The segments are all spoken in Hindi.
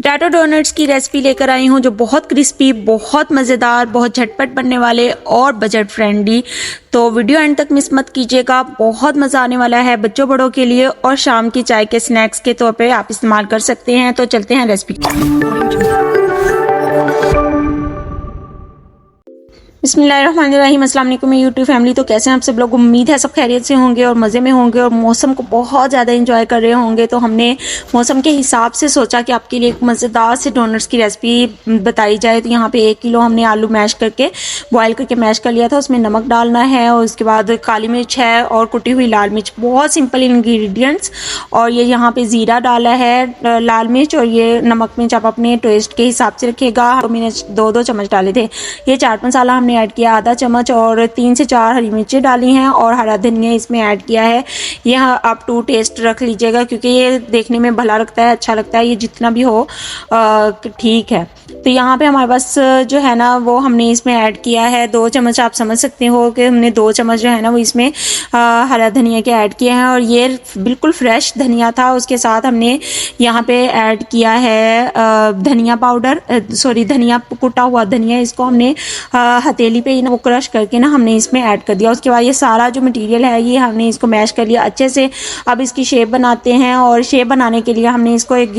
पोटैटो डोनट्स की रेसिपी लेकर आई हूँ जो बहुत क्रिस्पी, बहुत मज़ेदार, बहुत झटपट बनने वाले और बजट फ्रेंडली। तो वीडियो एंड तक मिस मत कीजिएगा, बहुत मज़ा आने वाला है बच्चों बड़ों के लिए और शाम की चाय के स्नैक्स के तौर पे आप इस्तेमाल कर सकते हैं। तो चलते हैं रेसिपी। बिस्मिल्लाहिर्रहमानिर्रहीम, अस्सलाम वालेकुम यूट्यूब फैमिली। तो कैसे हैं आप सब लोग? उम्मीद है सब खैरियत से होंगे और मज़े में होंगे और मौसम को बहुत ज़्यादा एंजॉय कर रहे होंगे। तो हमने मौसम के हिसाब से सोचा कि आपके लिए एक मज़ेदार से डोनट्स की रेसिपी बताई जाए। तो यहाँ पे 1 किलो हमने आलू मैश करके बॉयल करके मैश कर लिया था। उसमें नमक डालना है और उसके बाद काली मिर्च है और कुटी हुई लाल मिर्च, बहुत सिंपल इंग्रेडिएंट्स। और ये यहाँ पे ज़ीरा डाला है, लाल मिर्च और ये नमक मिर्च आप अपने टेस्ट के हिसाब से रखिएगा। तो मैंने 2 चम्मच डाले थे। ये चाट मसाला हमने ऐड किया आधा चम्मच और 3 से 4 हरी मिर्चें डाली हैं और हरा धनिया इसमें ऐड किया है। यह आप टू टेस्ट रख लीजिएगा क्योंकि ये देखने में भला लगता है, अच्छा लगता है, ये जितना भी हो ठीक है। तो यहाँ पे हमारे पास जो है ना वो हमने इसमें ऐड किया है 2 चम्मच। आप समझ सकते हो कि हमने 2 चम्मच जो है ना वो इसमें हरा धनिया के ऐड किए हैं और ये बिल्कुल फ्रेश धनिया था। उसके साथ हमने यहाँ पे ऐड किया है धनिया पाउडर, धनिया, कुटा हुआ धनिया। इसको हमने हथेली पे वो क्रश करके ना हमने इसमें ऐड कर दिया। उसके बाद ये सारा जो मटेरियल है ये हमने इसको मैश कर लिया अच्छे से। अब इसकी शेप बनाते हैं और शेप बनाने के लिए हमने इसको एक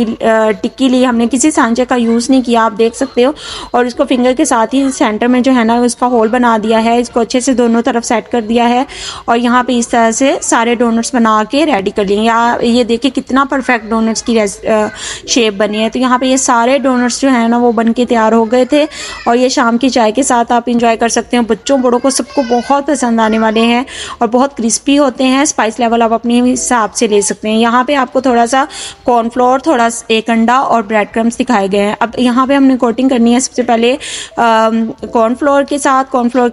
टिक्की ली। हमने किसी सांचे का यूज़ नहीं किया, आप देख सकते हो। और इसको फिंगर के साथ ही सेंटर में जो है ना इसका होल बना दिया है। इसको अच्छे से दोनों तरफ सेट कर दिया है और यहाँ पे इस तरह से सारे डोनट्स बना के रेडी कर लिए। ये देखिए कितना परफेक्ट डोनट्स की शेप बनी है। तो यहाँ पे ये सारे डोनट्स जो है ना वो बन के तैयार हो गए थे और ये शाम की चाय के साथ आप इंजॉय कर सकते हो। बच्चों बड़ों को सबको बहुत पसंद आने वाले हैं और बहुत क्रिस्पी होते हैं। स्पाइस लेवल आप अपने हिसाब से ले सकते हैं। यहाँ पे आपको थोड़ा सा कॉर्नफ्लोर, थोड़ा 1 अंडा और ब्रेड क्रम्स दिखाए गए हैं। अब यहाँ पे हमने कोटिंग करनी है सबसे पहले कॉर्नफ्लोर के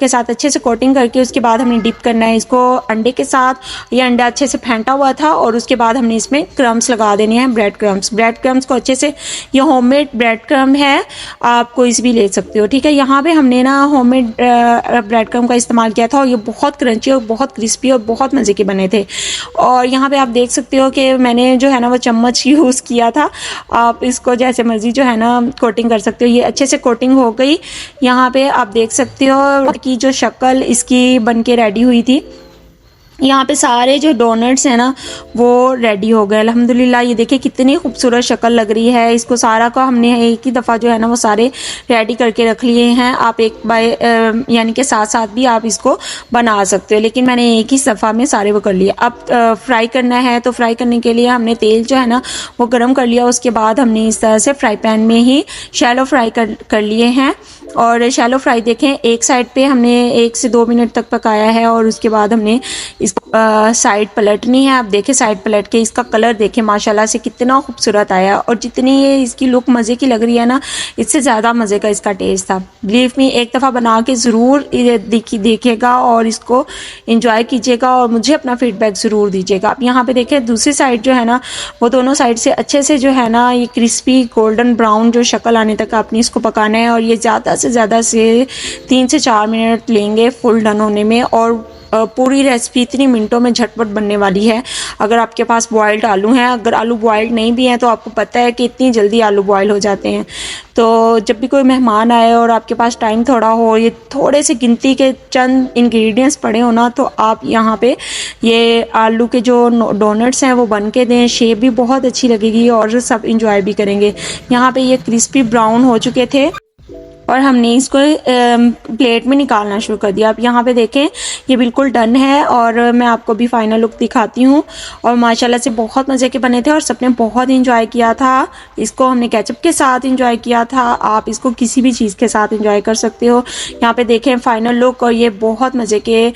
साथ अच्छे से कोटिंग करके उसके बाद हमने डिप करना है इसको अंडे के साथ। ये अंडा अच्छे से फेंटा हुआ था और उसके बाद हमने इसमें क्रम्स लगा देने हैं, ब्रेड क्रम्स को अच्छे से। ये होममेड ब्रेड क्रम्ब है, आप कोई भी ले सकते हो, ठीक है। यहाँ पे हमने ना होममेड ब्रेड क्रम्ब का इस्तेमाल किया था और ये बहुत क्रंची और बहुत क्रिस्पी और बहुत मज़े के बने थे। और यहाँ पे आप देख सकते हो कि मैंने जो है ना वो चम्मच यूज़ किया था। आप इसको जैसे मर्जी जो है ना कोटिंग कर सकते हो। ये अच्छे से कोटिंग हो गई। यहाँ पे आप देख सकते हो कि जो शक्ल इसकी बन के रेडी हुई थी। यहाँ पे सारे जो डोनट्स हैं ना वो रेडी हो गए अल्हम्दुलिल्लाह। ये देखिए कितनी खूबसूरत शक्ल लग रही है। इसको सारा का हमने एक ही दफ़ा जो है ना वो सारे रेडी करके रख लिए हैं। आप एक बाय यानी कि साथ भी आप इसको बना सकते हो, लेकिन मैंने एक ही दफ़ा में सारे वो कर लिए। अब फ्राई करना है तो फ्राई करने के लिए हमने तेल जो है ना वो गर्म कर लिया। उसके बाद हमने इस तरह से फ्राई पैन में ही शैलो फ्राई कर लिए हैं। और शैलो फ्राई देखें, एक साइड पे हमने 1 से 2 मिनट तक पकाया है और उसके बाद हमने इसको साइड पलटनी है। आप देखें साइड पलट के इसका कलर देखें माशाल्लाह से कितना खूबसूरत आया और जितनी ये इसकी लुक मज़े की लग रही है ना इससे ज़्यादा मज़े का इसका टेस्ट था। बिलीव मी, एक दफ़ा बना के ज़रूर देखिएगा और इसको एंजॉय कीजिएगा और मुझे अपना फीडबैक ज़रूर दीजिएगा। आप यहाँ पे देखें दूसरी साइड जो है ना वो दोनों साइड से अच्छे से जो है ना ये क्रिस्पी गोल्डन ब्राउन जो शक्ल आने तक आपने इसको पकाना है। और ये ज़्यादा से 3 से 4 मिनट लेंगे फुल डन होने में। और पूरी रेसिपी इतनी मिनटों में झटपट बनने वाली है। अगर आपके पास बॉइल्ड आलू हैं, अगर आलू बॉइल्ड नहीं भी हैं तो आपको पता है कि इतनी जल्दी आलू बॉयल हो जाते हैं। तो जब भी कोई मेहमान आए और आपके पास टाइम थोड़ा हो, ये थोड़े से गिनती के चंद इंग्रेडिएंट्स पड़े हो ना, तो आप यहाँ पे ये आलू के जो डोनट्स हैं वो बन के दें। शेप भी बहुत अच्छी लगेगी और सब इंजॉय भी करेंगे। यहाँ पे ये क्रिस्पी ब्राउन हो चुके थे और हमने इसको प्लेट में निकालना शुरू कर दिया। आप यहाँ पे देखें ये बिल्कुल डन है और मैं आपको भी फाइनल लुक दिखाती हूँ। और माशाल्लाह से बहुत मज़े के बने थे और सबने बहुत इंजॉय किया था। इसको हमने केचप के साथ इंजॉय किया था, आप इसको किसी भी चीज़ के साथ इंजॉय कर सकते हो। यहाँ पे देखें फाइनल लुक और ये बहुत मज़े के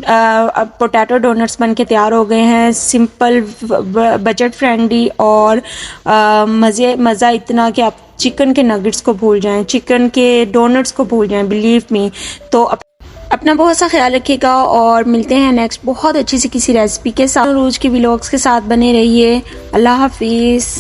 पोटैटो डोनट्स बन के तैयार हो गए हैं। सिंपल, बजट फ्रेंडली और मज़ा इतना कि आप चिकन के नगेट्स को भूल जाएं, चिकन के डोनट्स को भूल जाएं, बिलीव मी। तो अपना बहुत सा ख्याल रखिएगा और मिलते हैं नेक्स्ट बहुत अच्छी सी किसी रेसिपी के साथ। रोज़ के व्लॉग्स के साथ बने रहिए। अल्लाह हाफिज़।